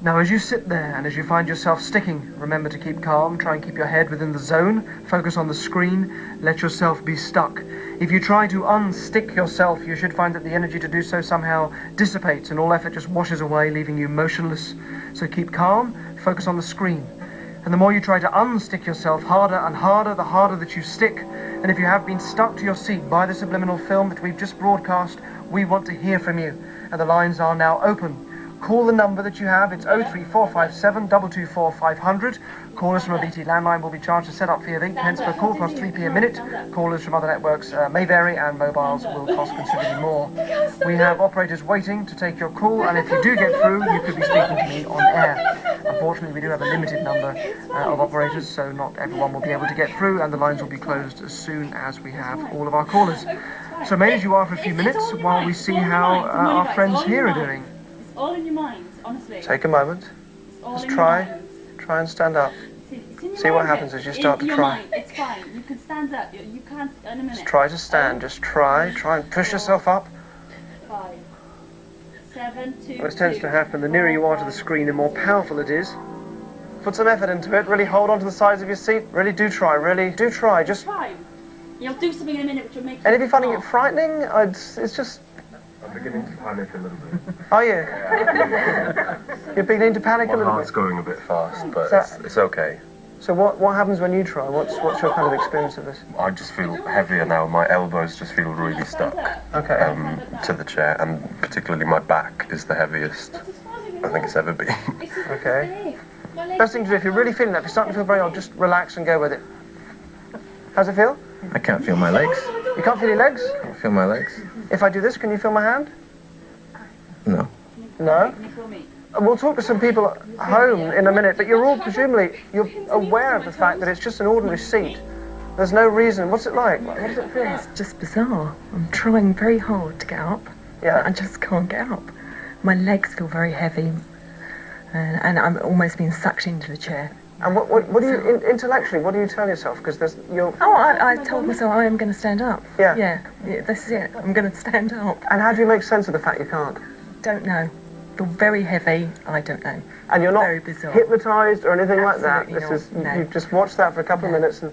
Now, as you sit there and as you find yourself sticking, remember to keep calm, try and keep your head within the zone, focus on the screen, let yourself be stuck. If you try to unstick yourself, you should find that the energy to do so somehow dissipates and all effort just washes away, leaving you motionless. So keep calm, focus on the screen. And the more you try to unstick yourself, harder and harder, the harder that you stick. And if you have been stuck to your seat by the subliminal film that we've just broadcast, we want to hear from you. And the lines are now open. Call the number that you have. It's 03457 224 500. Callers from a BT landline will be charged to set up fee of 8 pence per call plus 3p a minute. Callers from other networks may vary and mobiles will cost considerably more. We have operators waiting to take your call, and if you do get through, you could be speaking to me on air. Unfortunately, we do have a limited number of operators, so not everyone will be able to get through, and the lines will be closed as soon as we have all of our callers. So remain as you are for a few minutes while we see how our friends here are doing. All in your mind, honestly. Take a moment. Just try and stand up. See what happens as you start to try. It's fine. You can stand up. You can't in a minute. Just try to stand. Just try and push yourself up. 5, 7, 2. What tends to happen, the nearer you are to the screen, the more powerful it is. Put some effort into it. Really hold on to the sides of your seat. Really do try. Really do try. Just try. You'll do something in a minute which will make you. And if you're finding it frightening, it's just. I'm beginning to panic a little bit. Are you? You're beginning to panic a little bit? My heart's going a bit fast, but it's okay. So what happens when you try? What's your kind of experience of this? I just feel heavier now. My elbows just feel really stuck to the chair, and particularly my back is the heaviest I think it's ever been. Okay. Best thing to do, if you're really feeling that, if you're starting to feel very odd, just relax and go with it. How's it feel? I can't feel my legs. You can't feel your legs? I can't feel my legs. If I do this, can you feel my hand? No. No? We'll talk to some people at home in a minute, but you're all presumably, you're aware of the fact that it's just an ordinary seat. There's no reason. What's it like? What does it feel like? It's just bizarre. I'm trying very hard to get up. Yeah. I just can't get up. My legs feel very heavy, and I'm almost being sucked into the chair. And what do you, intellectually, what do you tell yourself? Because I told myself I am going to stand up. Yeah. Yeah, this is it. I'm going to stand up. And how do you make sense of the fact you can't? Don't know. Feel very heavy. I don't know. And you're not very bizarre. Hypnotised or anything Absolutely like that? This not. is, No. you've just watched that for a couple of minutes and...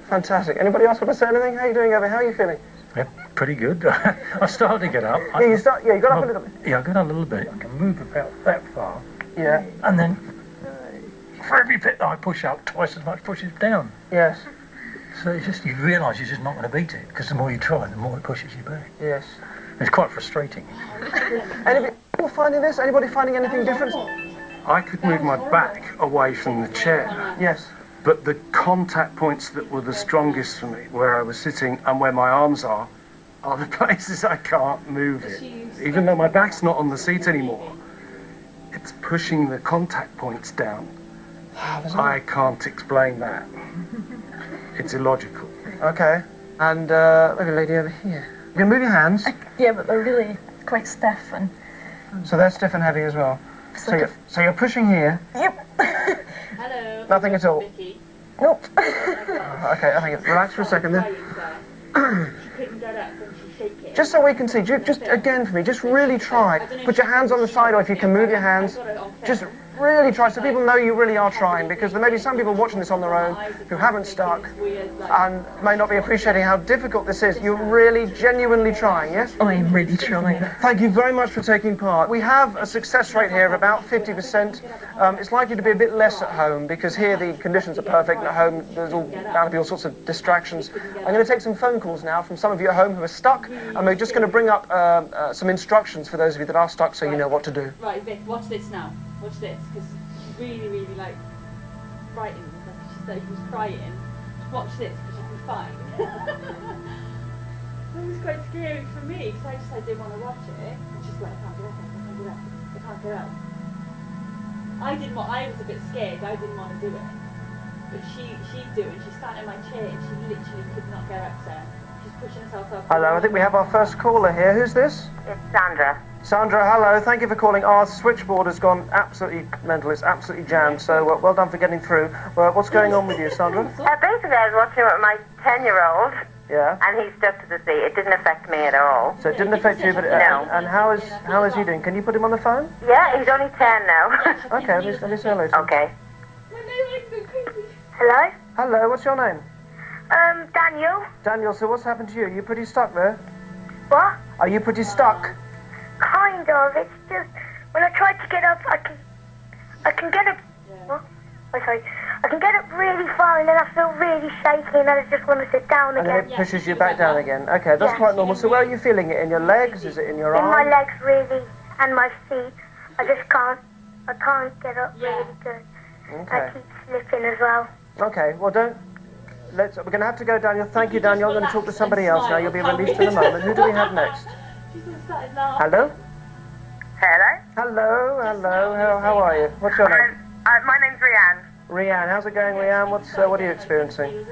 Fantastic. Anybody else want to say anything? How are you doing over? How are you feeling? Yeah, pretty good. I started to get up. You got up a little bit. Yeah, I got up a little bit. I can move about that far. Yeah. And then for every bit that I push up, twice as much pushes down. Yes. So it's just, you realise you're just not going to beat it, because the more you try, the more it pushes you back. Yes. It's quite frustrating. Anybody finding this? Anybody finding anything different? I could move my back away from the chair. Yes. But the contact points that were the strongest for me, where I was sitting and where my arms are the places I can't move it. Even though my back's not on the seat anymore, it's pushing the contact points down. I can't explain that. It's illogical. Okay. And look at a lady over here. You can move your hands. Yeah, but they're really quite stiff and... So they're stiff and heavy as well. So you're pushing here. Yep. Hello. Nothing at all. Vicky. Nope. Okay, I think relax for a second then. She couldn't get up and she's shaking. Just so we can see, just again for me, just really try. Put your hands on the side, or if you can move your hands, just really try so people know you really are trying, because there may be some people watching this on their own who haven't stuck and may not be appreciating how difficult this is. You're really genuinely trying, yes? I am really trying. Thank you very much for taking part. We have a success rate here of about 50%. It's likely to be a bit less at home, because here the conditions are perfect, and at home there's bound to be all sorts of distractions. I'm going to take some phone calls now from some of you at home who are stuck, and we're just going to bring up some instructions for those of you that are stuck, so you know what to do. Right, Vic, watch this now. Watch this, because she's really, really, like, frightened. Like, she was crying. Just watch this, because she'll be fine. It was quite scary for me, because I just didn't want to watch it. And she's like, I can't get up, I can't get up, I can't get up. I was a bit scared, I didn't want to do it. But she'd do it, she sat in my chair, and she literally could not get up there. She's pushing herself up. Hello, I think we have our first caller here. Who's this? It's Sandra. Sandra, hello. Thank you for calling. Our switchboard has gone absolutely mental. It's absolutely jammed, so well done for getting through. What's going on with you, Sandra? Basically, I was watching with my 10-year-old, Yeah. And he's stuck to the seat. It didn't affect me at all. So it didn't affect you, but No. And how is he doing? Can you put him on the phone? Yeah, he's only 10 now. Okay, let me say hello to him. Okay. Hello? Hello, what's your name? Daniel. Daniel, so what's happened to you? Are you pretty stuck there? What? Are you pretty stuck? Kind of. It's just when I try to get up, I can get up. What? Oh, sorry. I can get up really far, and then I feel really shaky, and then I just want to sit down And again. then it pushes you back down again. Okay, that's quite normal. So where are you feeling it? In your legs? Is it in your In arms? my legs, really, and my feet. I just can't. I can't get up really good. Okay. I keep slipping as well. Okay, well we're going to have to go, Daniel. Thank you, Daniel. I'm going to talk to somebody else now. You'll be released in a moment. Who do we have next? Hello? Hello? Hello. How are you? What's your name? My name's Rianne. Rianne. How's it going, Rianne? What are you experiencing?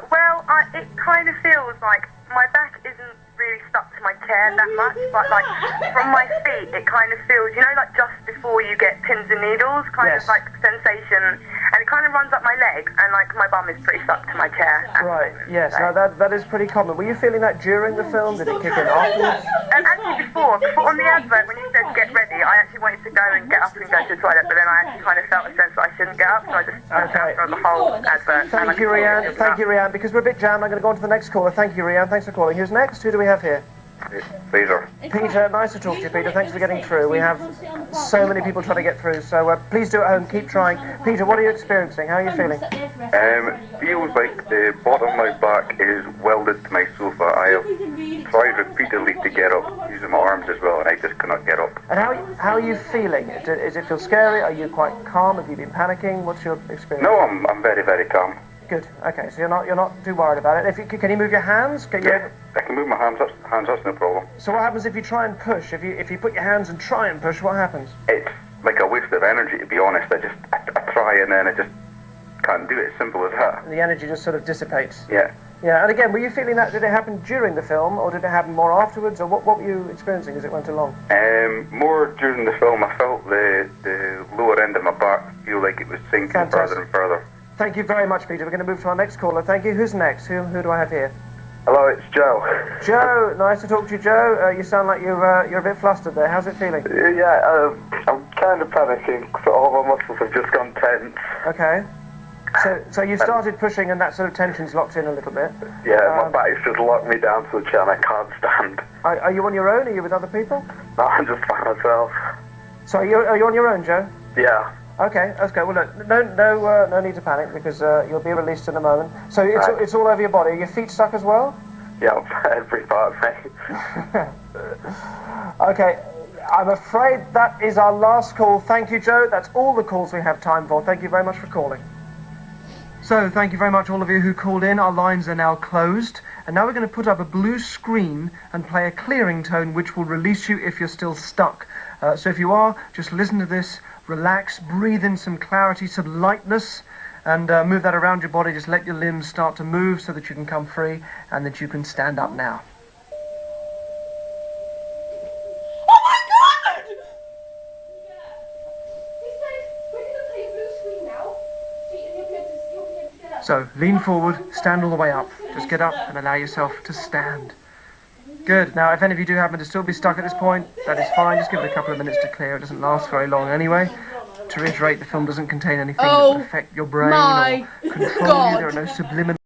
Well, it kind of feels like my back isn't really stuck to my chair that much, but like from my feet, it kind of feels, like just before you get pins and needles, kind of like sensation, and it kind of runs up my leg, and like my bum is pretty stuck to my chair. Right, yes, now that is pretty common. Were you feeling that during the film? Did it kick in afterwards? Actually before on the advert, when you said get ready, I actually wanted to go and get up and go to the toilet, but then I actually kind of felt a sense that I shouldn't get up, so I just sat down throughout the whole advert. Thank you, Rianne. Because we're a bit jammed, I'm going to go on to the next caller. Thank you, Rianne. Thanks for calling. Who's next? Who do we have here? Peter. Peter, nice to talk to you, Peter. Thanks for getting through. We have so many people trying to get through, so please do at home. Keep trying. Peter, what are you experiencing? How are you feeling? Feels like the bottom of my back is welded to my sofa. I have tried repeatedly to get up, using my arms as well, and I just cannot get up. And how are you feeling? Does it feel scary? Are you quite calm? Have you been panicking? What's your experience? No, I'm very, very calm. Good. Okay, so you're not too worried about it. Can you move your hands? Yeah, I can move my hands. That's no problem. So what happens if you try and push? If you put your hands and try and push, what happens? It's like a waste of energy, to be honest. I try and then I just can't do it. Simple as that. The energy just sort of dissipates. Yeah. Yeah, and again, were you feeling that? Did it happen during the film, or did it happen more afterwards, or what were you experiencing as it went along? More during the film. I felt the lower end of my back feel like it was sinking further and further. Thank you very much, Peter. We're going to move to our next caller. Thank you. Who's next? Who do I have here? Hello, it's Joe. Joe, nice to talk to you, Joe. You sound like you're a bit flustered there. How's it feeling? Yeah, I'm kind of panicking. So all my muscles have just gone tense. Okay. So you started pushing and that sort of tension's locked in a little bit. Yeah, my back's just locked me down to the chair and I can't stand. Are you on your own? Are you with other people? No, I'm just by myself. So are you on your own, Joe? Yeah. Okay, that's good. Well, look, no need to panic because you'll be released in a moment. So it's all over your body. Are your feet stuck as well? Yeah, every part of me. Okay, I'm afraid that is our last call. Thank you, Joe. That's all the calls we have time for. Thank you very much for calling. So, thank you very much, all of you who called in. Our lines are now closed. And now we're going to put up a blue screen and play a clearing tone which will release you if you're still stuck. So if you are, just listen to this, relax, breathe in some clarity, some lightness, and move that around your body. Just let your limbs start to move so that you can come free and that you can stand up now. Oh my god! Yeah. He said, we're going to play a blue screen now. So you'll be able to get up. So lean forward, stand all the way up. Just get up and allow yourself to stand. Good. Now, if any of you do happen to still be stuck at this point, that is fine. Just give it a couple of minutes to clear. It doesn't last very long anyway. To reiterate, the film doesn't contain anything that would affect your brain or control you. There are no subliminal